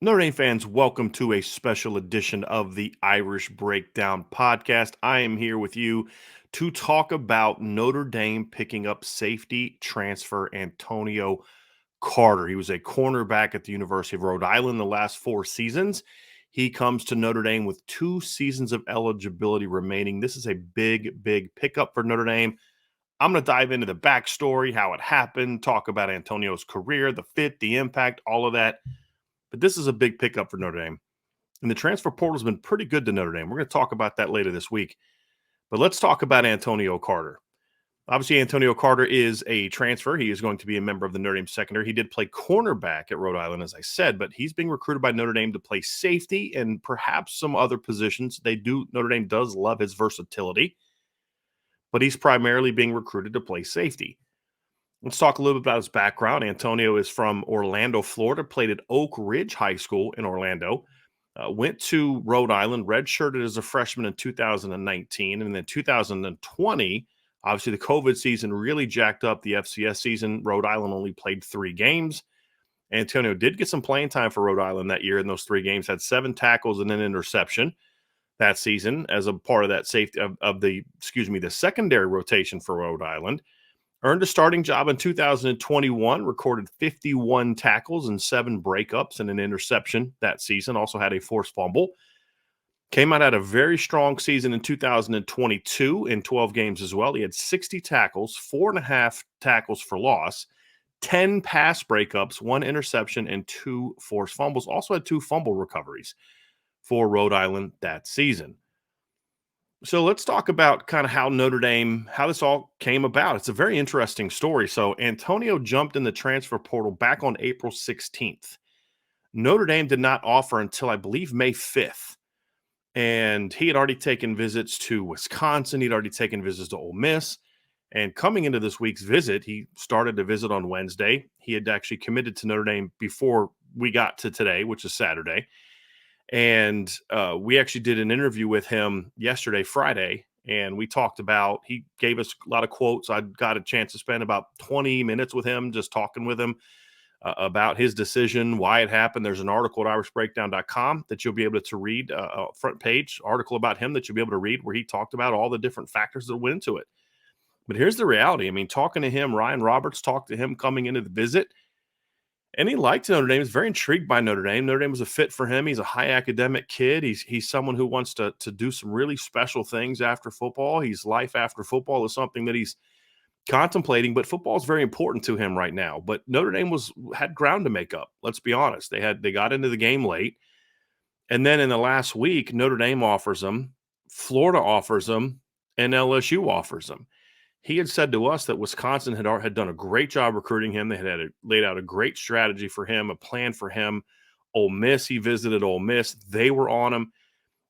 Notre Dame fans, welcome to a special edition of the Irish Breakdown podcast. I am here with you to talk about Notre Dame picking up safety transfer Antonio Carter. He was a cornerback at the University of Rhode Island the last 4 seasons. He comes to Notre Dame with 2 seasons of eligibility remaining. This is a big pickup for Notre Dame. I'm going to dive into the backstory, how it happened, talk about Antonio's career, the fit, the impact, all of that. But this is a big pickup for Notre Dame. And the transfer portal has been pretty good to Notre Dame. We're going to talk about that later this week. But let's talk about Antonio Carter. Obviously, Antonio Carter is a transfer. He is going to be a member of the Notre Dame secondary. He did play cornerback at Rhode Island, as I said, but he's being recruited by Notre Dame to play safety and perhaps some other positions. Notre Dame does love his versatility, but he's primarily being recruited to play safety. Let's talk a little bit about his background. Antonio is from Orlando, Florida, played at Oak Ridge High School in Orlando, went to Rhode Island, redshirted as a freshman in 2019, and then 2020, obviously the COVID season really jacked up the FCS season. Rhode Island only played 3 games. Antonio did get some playing time for Rhode Island that year in those 3 games, had 7 tackles and an interception that season as a part of that safety of the secondary rotation for Rhode Island. Earned a starting job in 2021, recorded 51 tackles and 7 breakups and an interception that season. Also had a forced fumble. Came out at a very strong season in 2022 in 12 games as well. He had 60 tackles, 4.5 tackles for loss, 10 pass breakups, 1 interception, and 2 forced fumbles. Also had 2 fumble recoveries for Rhode Island that season. So let's talk about kind of how this all came about. It's a very interesting story. So Antonio jumped in the transfer portal back on April 16th. Notre Dame did not offer until, I believe, May 5th. And he had already taken visits to Wisconsin. He'd already taken visits to Ole Miss. And coming into this week's visit, he started to visit on Wednesday. He had actually committed to Notre Dame before we got to today, which is Saturday. And we actually did an interview with him yesterday, Friday, and we talked about, he gave us a lot of quotes. I got a chance to spend about 20 minutes with him, just talking with him about his decision, why it happened. There's an article at irishbreakdown.com that you'll be able to read, a front page article about him that you'll be able to read, where he talked about all the different factors that went into it. But here's the reality. I mean, talking to him, Ryan Roberts talked to him coming into the visit, and he liked Notre Dame. He's very intrigued by Notre Dame. Notre Dame was a fit for him. He's a high academic kid. He's someone who wants to do some really special things after football. Life after football is something that he's contemplating, but football is very important to him right now. But Notre Dame had ground to make up. Let's be honest. They got into the game late. And then in the last week, Notre Dame offers him, Florida offers him, and LSU offers him. He had said to us that Wisconsin had done a great job recruiting him. They had laid out a great strategy for him, a plan for him. Ole Miss, he visited Ole Miss. They were on him.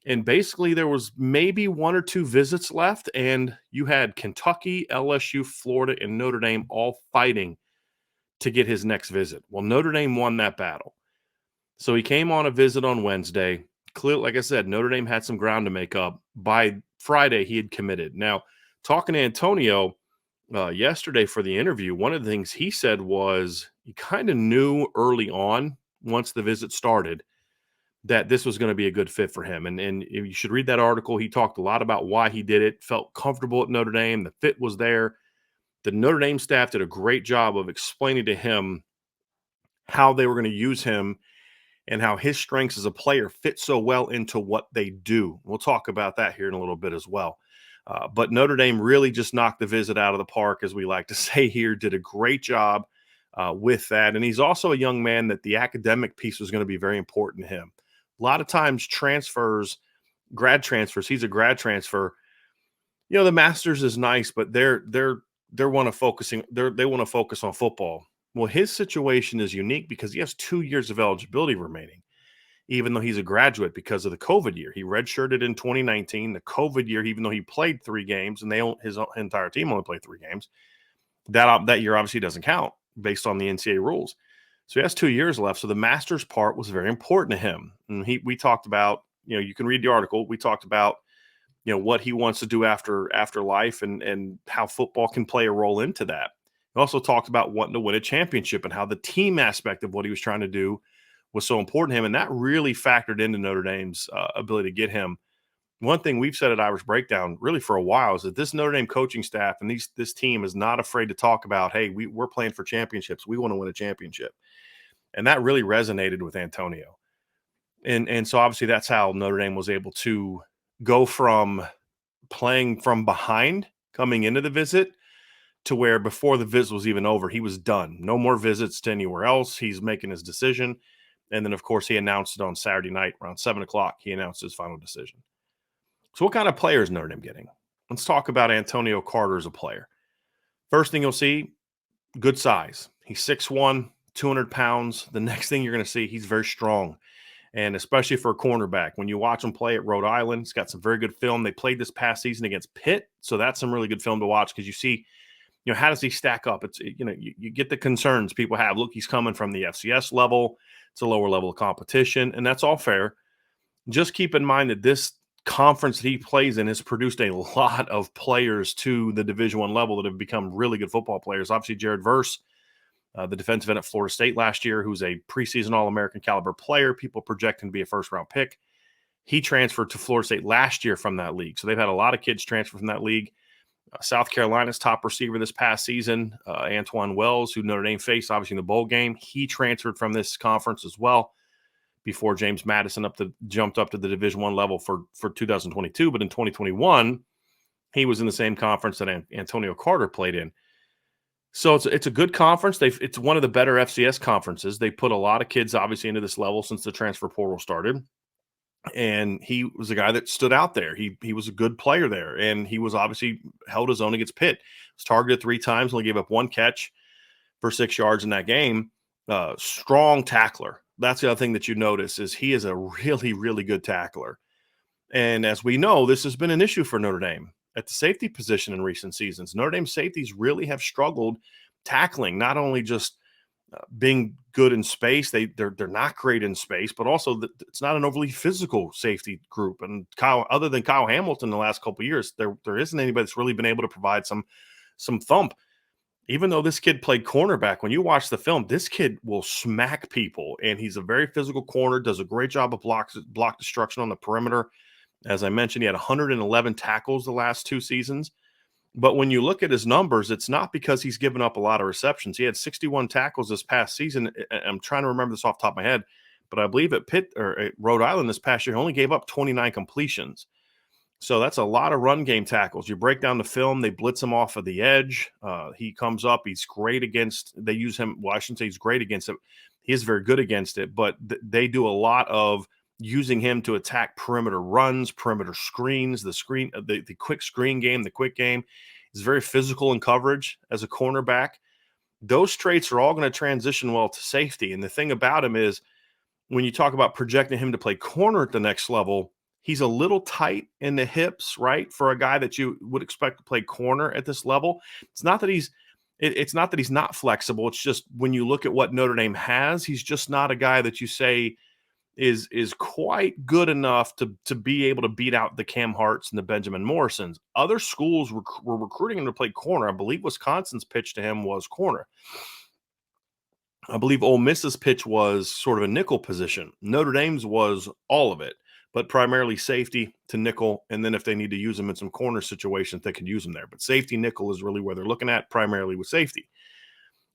And basically there was maybe 1 or 2 visits left, and you had Kentucky, LSU, Florida, and Notre Dame all fighting to get his next visit. Well, Notre Dame won that battle. So he came on a visit on Wednesday. Clearly, like I said, Notre Dame had some ground to make up. By Friday, he had committed. Now, talking to Antonio yesterday for the interview, one of the things he said was he kind of knew early on, once the visit started, that this was going to be a good fit for him. And you should read that article. He talked a lot about why he did it, felt comfortable at Notre Dame. The fit was there. The Notre Dame staff did a great job of explaining to him how they were going to use him and how his strengths as a player fit so well into what they do. We'll talk about that here in a little bit as well. But Notre Dame really just knocked the visit out of the park, as we like to say here, did a great job with that. And he's also a young man that the academic piece was going to be very important to him. A lot of times grad transfers, he's a grad transfer. You know, the master's is nice, but they want to focus on football. Well, his situation is unique because he has 2 years of eligibility remaining, even though he's a graduate, because of the COVID year. He redshirted in 2019. The COVID year, even though he played 3 games and his entire team only played 3 games, that year obviously doesn't count based on the NCAA rules. So he has 2 years left. So the master's part was very important to him. And we talked about, you can read the article. We talked about, what he wants to do after life and how football can play a role into that. We also talked about wanting to win a championship and how the team aspect of what he was trying to do was so important to him, and that really factored into Notre Dame's ability to get him. One thing we've said at Irish Breakdown really for a while is that this Notre Dame coaching staff and this team is not afraid to talk about, hey, we're playing for championships. We want to win a championship. And that really resonated with Antonio. And so obviously that's how Notre Dame was able to go from playing from behind coming into the visit to where before the visit was even over, he was done. No more visits to anywhere else. He's making his decision. And then, of course, he announced it on Saturday night around 7 o'clock. He announced his final decision. So what kind of player is Notre Dame getting? Let's talk about Antonio Carter as a player. First thing you'll see, good size. He's 6'1", 200 pounds. The next thing you're going to see, he's very strong. And especially for a cornerback, when you watch him play at Rhode Island, he's got some very good film. They played this past season against Pitt, so that's some really good film to watch because you see, how does he stack up? It's you get the concerns people have. Look, he's coming from the FCS level. It's a lower level of competition, and that's all fair. Just keep in mind that this conference that he plays in has produced a lot of players to the Division I level that have become really good football players. Obviously, Jared Verse, the defensive end at Florida State last year, who's a preseason All-American caliber player, people project him to be a first-round pick. He transferred to Florida State last year from that league. So they've had a lot of kids transfer from that league. South Carolina's top receiver this past season, Antoine Wells, who Notre Dame faced, obviously, in the bowl game. He transferred from this conference as well before James Madison jumped up to the Division I level for 2022. But in 2021, he was in the same conference that Antonio Carter played in. So it's a good conference. It's one of the better FCS conferences. They put a lot of kids, obviously, into this level since the transfer portal started. And he was a guy that stood out there. He was a good player there, and he was obviously held his own against Pitt. Was targeted 3 times, only gave up 1 catch for 6 yards in that game. Strong tackler. That's the other thing that you notice is he is a really, really good tackler. And as we know, this has been an issue for Notre Dame at the safety position in recent seasons. Notre Dame safeties really have struggled tackling, not only just being good in space, they're not great in space, but also it's not an overly physical safety group. And other than Kyle Hamilton the last couple of years, there isn't anybody that's really been able to provide some thump. Even though this kid played cornerback, when you watch the film, this kid will smack people, and he's a very physical corner, does a great job of block destruction on the perimeter. As I mentioned, he had 111 tackles the last 2 seasons. But when you look at his numbers, it's not because he's given up a lot of receptions. He had 61 tackles this past season. I'm trying to remember this off the top of my head, but I believe at Pitt or at Rhode Island this past year, he only gave up 29 completions. So that's a lot of run game tackles. You break down the film, they blitz him off of the edge. He comes up. He's great against – they use him – well, I shouldn't say he's great against it. He is very good against it, but they do a lot of using him to attack perimeter runs, perimeter screens, the quick screen game, the quick game. He's very physical in coverage as a cornerback. Those traits are all going to transition well to safety. And the thing about him is when you talk about projecting him to play corner at the next level, he's a little tight in the hips, right? For a guy that you would expect to play corner at this level. It's not that he's not flexible. It's just when you look at what Notre Dame has, he's just not a guy that you say is quite good enough to be able to beat out the Cam Harts and the Benjamin Morrisons. Other schools were recruiting him to play corner. I believe Wisconsin's pitch to him was corner. I believe Ole Miss's pitch was sort of a nickel position. Notre Dame's was all of it, but primarily safety to nickel, and then if they need to use him in some corner situations, they can use him there. But safety nickel is really where they're looking at, primarily with safety.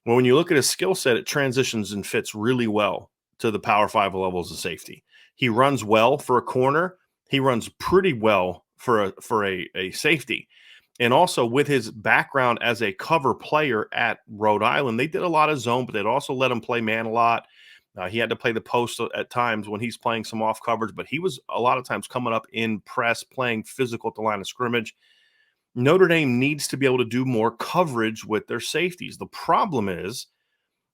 Well, when you look at his skill set, it transitions and fits really well to the Power 5 levels of safety. He runs well for a corner. He runs pretty well for a safety. And also with his background as a cover player at Rhode Island, they did a lot of zone, but they'd also let him play man a lot. He had to play the post at times when he's playing some off coverage, but he was a lot of times coming up in press, playing physical at the line of scrimmage. Notre Dame needs to be able to do more coverage with their safeties. The problem is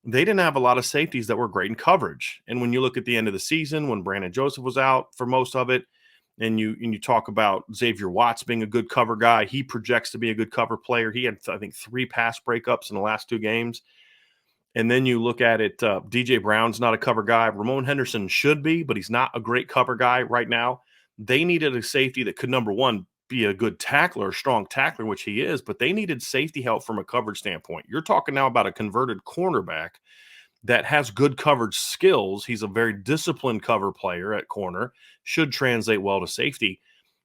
they didn't have a lot of safeties that were great in coverage. And when you look at the end of the season, when Brandon Joseph was out for most of it, and you talk about Xavier Watts being a good cover guy, he projects to be a good cover player. He had, I think, 3 pass breakups in the last 2 games. And then you look at it, DJ Brown's not a cover guy. Ramon Henderson should be, but he's not a great cover guy right now. They needed a safety that could, number one, be a good tackler, a strong tackler, which he is, but they needed safety help from a coverage standpoint. You're talking now about a converted cornerback that has good coverage skills. He's a very disciplined cover player at corner, should translate well to safety.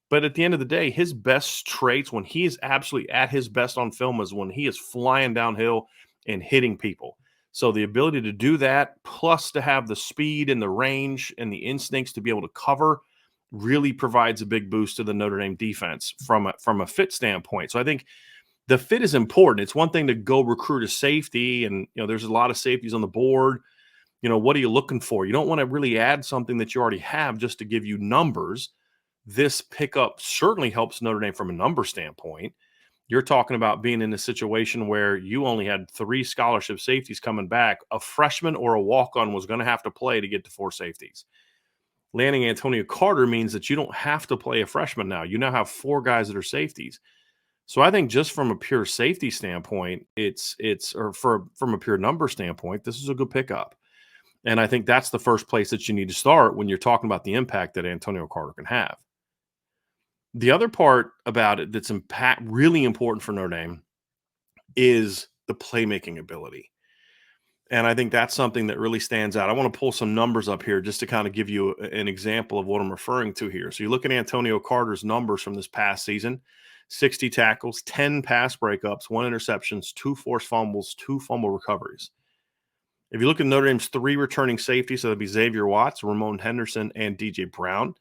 But at the end of the day, his best traits when he is absolutely at his best on film is when he is flying downhill and hitting people. So the ability to do that, plus to have the speed and the range and the instincts to be able to cover, really provides a big boost to the Notre Dame defense from a fit standpoint. So I think the fit is important. It's one thing to go recruit a safety, and there's a lot of safeties on the board. What are you looking for? You don't want to really add something that you already have just to give you numbers. This pickup certainly helps Notre Dame from a number standpoint. You're talking about being in a situation where you only had 3 scholarship safeties coming back. A freshman or a walk-on was going to have to play to get to 4 safeties. Landing Antonio Carter means that you don't have to play a freshman now. You now have 4 guys that are safeties. So I think just from a pure safety standpoint, from a pure number standpoint, this is a good pickup. And I think that's the first place that you need to start when you're talking about the impact that Antonio Carter can have. The other part about it that's really important for Notre Dame is the playmaking ability. And I think that's something that really stands out. I want to pull some numbers up here just to kind of give you an example of what I'm referring to here. So you look at Antonio Carter's numbers from this past season: 60 tackles, 10 pass breakups, 1 interceptions, 2 forced fumbles, 2 fumble recoveries. If you look at Notre Dame's 3 returning safeties, so that'd be Xavier Watts, Ramon Henderson, and DJ Brown,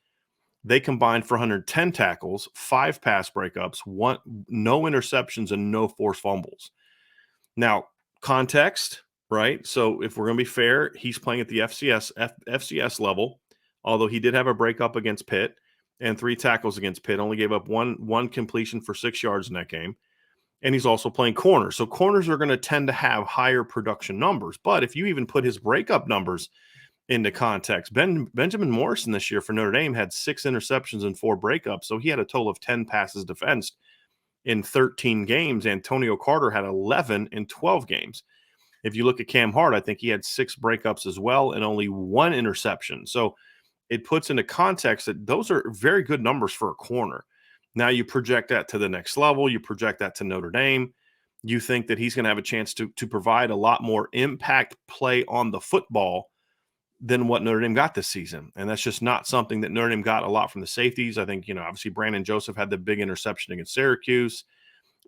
they combined for 110 tackles, 5 pass breakups, no interceptions, and no forced fumbles. Now, context, right? So if we're going to be fair, he's playing at the FCS level, although he did have a breakup against Pitt and 3 tackles against Pitt, only gave up one completion for 6 yards in that game. And he's also playing corner. So corners are going to tend to have higher production numbers. But if you even put his breakup numbers into context, Benjamin Morrison this year for Notre Dame had 6 interceptions and 4 breakups. So he had a total of 10 passes defensed in 13 games. Antonio Carter had 11 in 12 games. If you look at Cam Hart, I think he had 6 breakups as well and only 1 interception. So it puts into context that those are very good numbers for a corner. Now you project that to the next level. You project that to Notre Dame. You think that he's going to have a chance to provide a lot more impact play on the football than what Notre Dame got this season. And that's just not something that Notre Dame got a lot from the safeties. I think, obviously Brandon Joseph had the big interception against Syracuse.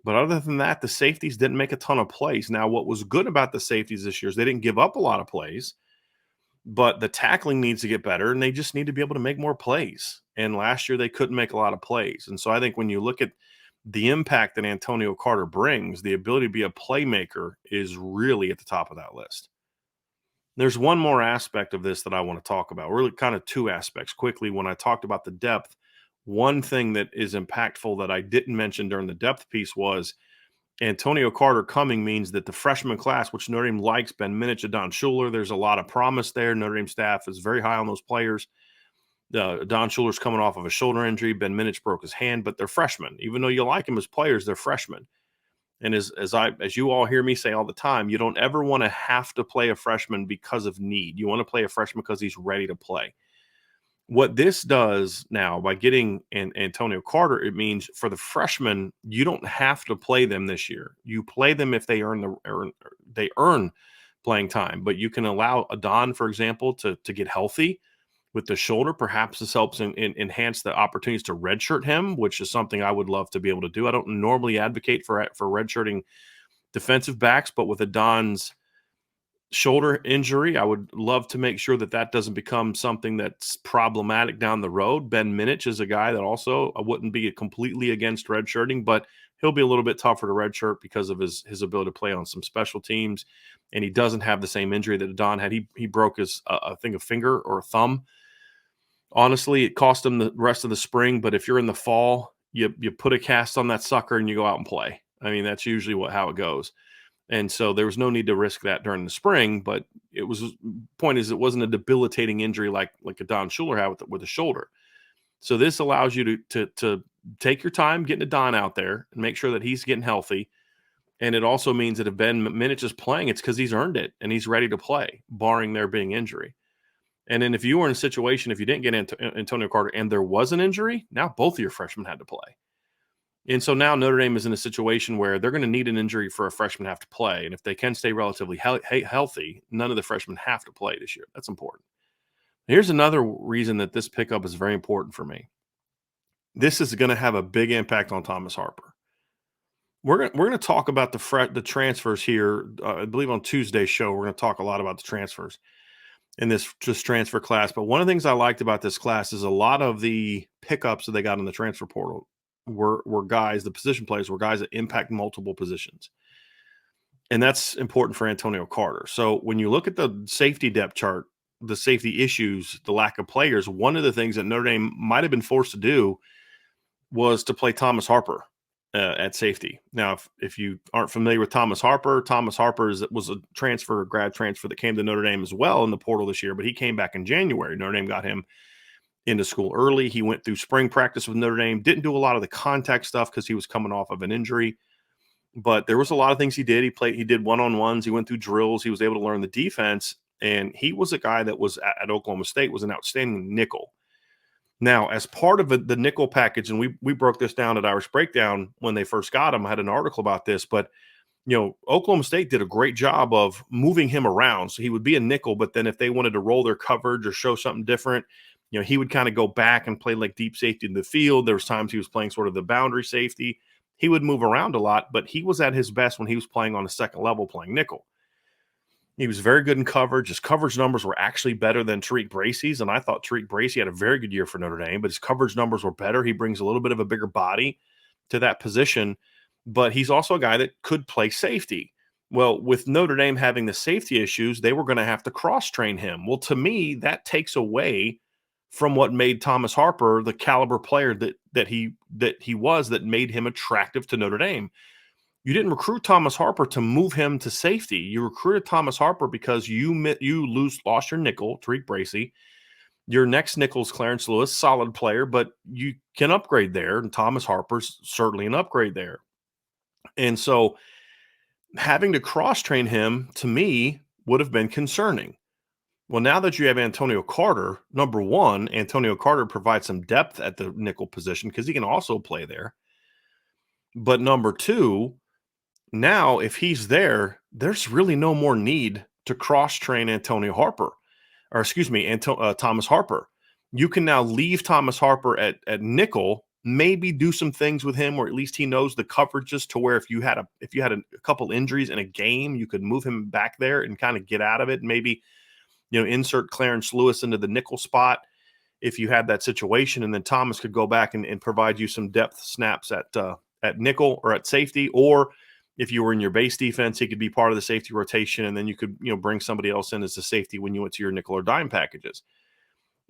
But other than that, the safeties didn't make a ton of plays. Now, what was good about the safeties this year is they didn't give up a lot of plays, but the tackling needs to get better, and they just need to be able to make more plays. And last year, they couldn't make a lot of plays. And so I think when you look at the impact that Antonio Carter brings, the ability to be a playmaker is really at the top of that list. There's one more aspect of this that I want to talk about, really kind of 2 aspects quickly. When I talked about the depth, one thing that is impactful that I didn't mention during the depth piece was Antonio Carter coming means that the freshman class, which Notre Dame likes, Ben Minich and Don Schuler, there's a lot of promise there. Notre Dame staff is very high on those players. Don Schuler's coming off of a shoulder injury. Ben Minich broke his hand, but they're freshmen. Even though you like them as players, they're freshmen. And as you all hear me say all the time, you don't ever want to have to play a freshman because of need. You want to play a freshman because he's ready to play. What this does now by getting Antonio Carter, it means for the freshmen, you don't have to play them this year. You play them if they earn playing time, but you can allow a Don, for example, to get healthy with the shoulder. Perhaps this helps enhance the opportunities to redshirt him, which is something I would love to be able to do. I don't normally advocate for redshirting defensive backs, but with a Don's shoulder injury, I would love to make sure that doesn't become something that's problematic down the road. Ben Minich is a guy that also I wouldn't be completely against redshirting, but he'll be a little bit tougher to redshirt because of his ability to play on some special teams, and he doesn't have the same injury that Don had. He broke his I think a finger or a thumb. Honestly, it cost him the rest of the spring, but if you're in the fall, you put a cast on that sucker and you go out and play. I mean, that's usually how it goes. And so there was no need to risk that during the spring, but it wasn't a debilitating injury like a Don Schuler had with a shoulder. So this allows you to take your time getting a Don out there and make sure that he's getting healthy. And it also means that if Ben Minich is playing, it's because he's earned it and he's ready to play, barring there being injury. And then if you were in a situation, if you didn't get Antonio Carter and there was an injury, now both of your freshmen had to play. And so now Notre Dame is in a situation where they're going to need an injury for a freshman to have to play. And if they can stay relatively healthy, none of the freshmen have to play this year. That's important. Here's another reason that this pickup is very important for me. This is going to have a big impact on Thomas Harper. We're going to talk about the transfers here. I believe on Tuesday's show we're going to talk a lot about the transfers in this just transfer class. But one of the things I liked about this class is a lot of the pickups that they got in the transfer portal were guys. The position players were guys that impact multiple positions, and that's important for Antonio Carter. So when you look at the safety depth chart, the safety issues, the lack of players, one of the things that Notre Dame might have been forced to do was to play Thomas Harper at safety. Now, if you aren't familiar with Thomas Harper was a grad transfer that came to Notre Dame as well in the portal this year, but he came back in January. Notre Dame got him into school early. He went through spring practice with Notre Dame, didn't do a lot of the contact stuff because he was coming off of an injury, but there was a lot of things he did. He did one-on-ones. He went through drills. He was able to learn the defense, and he was a guy that was at Oklahoma State, was an outstanding nickel. Now, as part of the nickel package, and we broke this down at Irish Breakdown when they first got him, I had an article about this, but Oklahoma State did a great job of moving him around. So he would be a nickel, but then if they wanted to roll their coverage or show something different, he would kind of go back and play like deep safety in the field. There was times he was playing sort of the boundary safety. He would move around a lot, but he was at his best when he was playing on the second level, playing nickel. He was very good in coverage. His coverage numbers were actually better than Tariq Bracy's, and I thought Tariq Bracy had a very good year for Notre Dame, but his coverage numbers were better. He brings a little bit of a bigger body to that position, but he's also a guy that could play safety. Well, with Notre Dame having the safety issues, they were going to have to cross-train him. Well, to me, that takes away from what made Thomas Harper the caliber player that he was, that made him attractive to Notre Dame. You didn't recruit Thomas Harper to move him to safety. You recruited Thomas Harper because you lost your nickel, Tariq Bracy. Your next nickel is Clarence Lewis, solid player, but you can upgrade there, and Thomas Harper's certainly an upgrade there. And so having to cross-train him, to me, would have been concerning. Well, now that you have Antonio Carter, number one, Antonio Carter provides some depth at the nickel position because he can also play there. But number two, now, if he's there, there's really no more need to cross-train Thomas Harper. You can now leave Thomas Harper at nickel, maybe do some things with him, or at least he knows the coverages to where if you had a couple injuries in a game, you could move him back there and kind of get out of it. Maybe, insert Clarence Lewis into the nickel spot if you had that situation, and then Thomas could go back and provide you some depth snaps at nickel or at safety, or if you were in your base defense, he could be part of the safety rotation, and then you could, bring somebody else in as a safety when you went to your nickel or dime packages.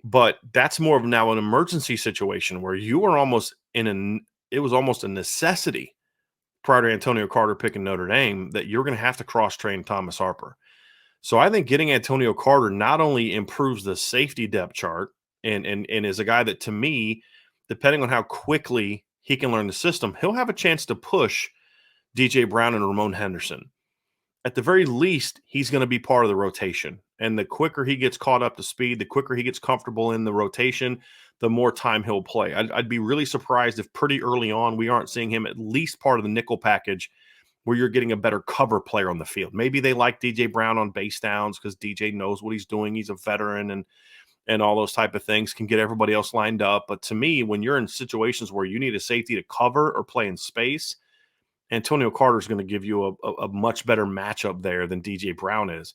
But that's more of now an emergency situation where you were almost it was almost a necessity prior to Antonio Carter picking Notre Dame that you're going to have to cross-train Thomas Harper. So I think getting Antonio Carter not only improves the safety depth chart and is a guy that, to me, depending on how quickly he can learn the system, he'll have a chance to push DJ Brown and Ramon Henderson. At the very least, he's going to be part of the rotation. And the quicker he gets caught up to speed, the quicker he gets comfortable in the rotation, the more time he'll play. I'd be really surprised if pretty early on we aren't seeing him at least part of the nickel package where you're getting a better cover player on the field. Maybe they like DJ Brown on base downs because DJ knows what he's doing. He's a veteran and all those type of things, can get everybody else lined up. But to me, when you're in situations where you need a safety to cover or play in space, Antonio Carter is going to give you a much better matchup there than DJ Brown is.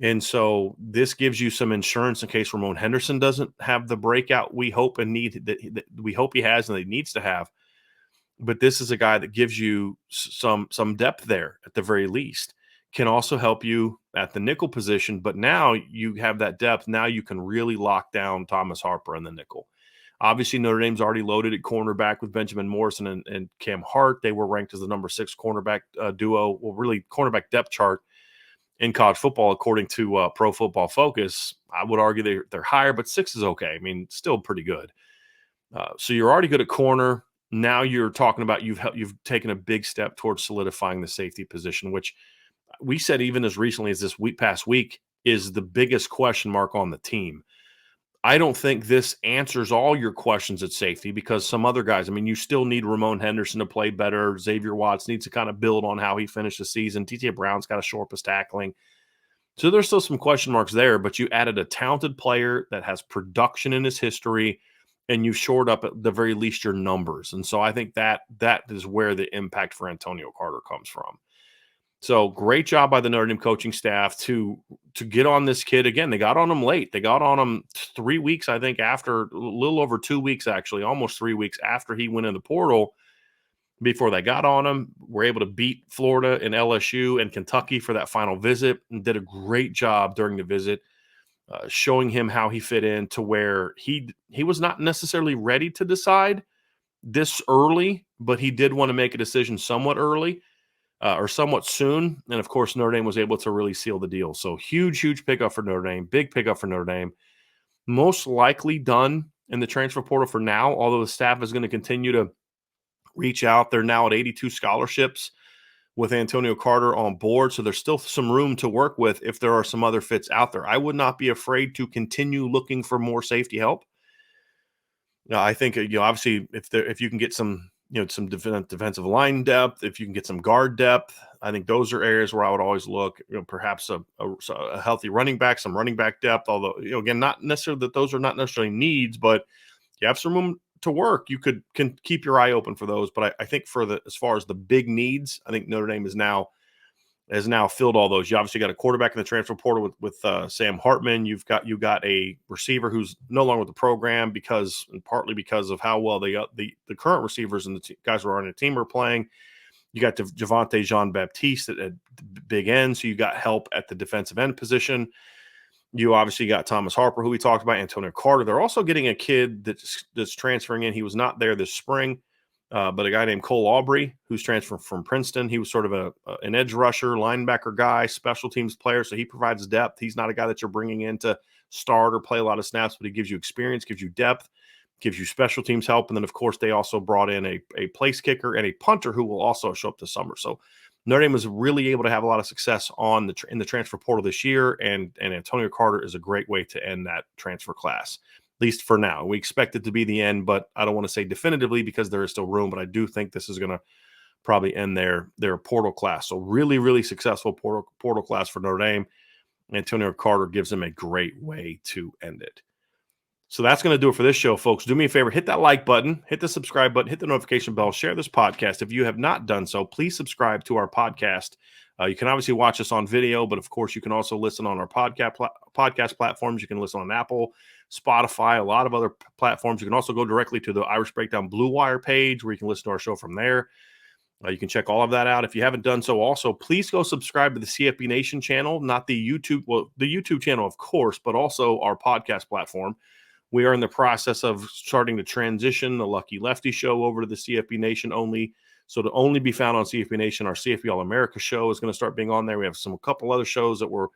And so this gives you some insurance in case Ramon Henderson doesn't have the breakout we hope and need that we hope he has and that he needs to have. But this is a guy that gives you some depth there at the very least. Can also help you at the nickel position, but now you have that depth. Now you can really lock down Thomas Harper in the nickel. Obviously, Notre Dame's already loaded at cornerback with Benjamin Morrison and Cam Hart. They were ranked as the number 6 cornerback duo. Well, really, cornerback depth chart in college football, according to Pro Football Focus, I would argue they're higher, but 6 is okay. I mean, still pretty good. So you're already good at corner. Now you're talking about you've taken a big step towards solidifying the safety position, which we said even as recently as past week is the biggest question mark on the team. I don't think this answers all your questions at safety because some other guys, I mean, you still need Ramon Henderson to play better. Xavier Watts needs to kind of build on how he finished the season. TJ Brown's got to shore up his tackling. So there's still some question marks there, but you added a talented player that has production in his history, and you've shored up at the very least your numbers. And so I think that is where the impact for Antonio Carter comes from. So great job by the Notre Dame coaching staff to get on this kid. Again, they got on him late. They got on him 3 weeks, I think, after a little over 2 weeks, actually, almost 3 weeks after he went in the portal. Before they got on him, were able to beat Florida and LSU and Kentucky for that final visit, and did a great job during the visit, showing him how he fit in to where he was not necessarily ready to decide this early, but he did want to make a decision somewhat early. Or somewhat soon. And of course, Notre Dame was able to really seal the deal. So huge pickup for Notre Dame, big pickup for Notre Dame. Most likely done in the transfer portal for now, although the staff is going to continue to reach out. They're now at 82 scholarships with Antonio Carter on board. So there's still some room to work with if there are some other fits out there. I would not be afraid to continue looking for more safety help. I think, obviously if you can get some, some defensive line depth, if you can get some guard depth, I think those are areas where I would always look, perhaps a healthy running back, some running back depth, although, again, not necessarily that those are not necessarily needs, but you have some room to work. You can keep your eye open for those. But I think as far as the big needs, I think Notre Dame has now filled all those. You obviously got a quarterback in the transfer portal with Sam Hartman. You've got a receiver who's no longer with the program partly because of how well the current receivers and the guys who are on the team are playing. You got Javonte Jean-Baptiste at big end, so you got help at the defensive end position. You obviously got Thomas Harper, who we talked about, Antonio Carter. They're also getting a kid that's transferring in. He was not there this spring. But a guy named Cole Aubrey, who's transferred from Princeton. He was sort of an edge rusher, linebacker guy, special teams player, so he provides depth. He's not a guy that you're bringing in to start or play a lot of snaps, but he gives you experience, gives you depth, gives you special teams help. And then, of course, they also brought in a place kicker and a punter who will also show up this summer. So Notre Dame was really able to have a lot of success in the transfer portal this year, and Antonio Carter is a great way to end that transfer class. At least for now. We expect it to be the end, but I don't want to say definitively because there is still room, but I do think this is going to probably end their portal class. So really successful portal class for Notre Dame. Antonio Carter gives them a great way to end it. So that's going to do it for this show, folks. Do me a favor, hit that like button, hit the subscribe button, hit the notification bell, share this podcast. If you have not done so, please subscribe to our podcast. You can obviously watch us on video, but of course you can also listen on our podcast platforms. You can listen on Apple, Spotify, a lot of other platforms. You can also go directly to the Irish Breakdown Blue Wire page where you can listen to our show from there. You can check all of that out. If you haven't done so also, please go subscribe to the CFB Nation channel, not the YouTube channel, of course, but also our podcast platform. We are in the process of starting to transition the Lucky Lefty show over to the CFB Nation only. So to only be found on CFB Nation, our CFB All-America show is going to start being on there. We have a couple other shows that we're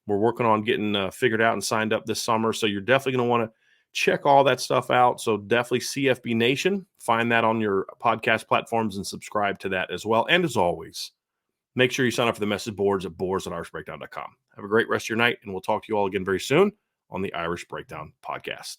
working on getting figured out and signed up this summer. So you're definitely going to want to check all that stuff out. So definitely CFB Nation. Find that on your podcast platforms and subscribe to that as well. And as always, make sure you sign up for the message boards at boards@irishbreakdown.com. Have a great rest of your night, and we'll talk to you all again very soon on the Irish Breakdown podcast.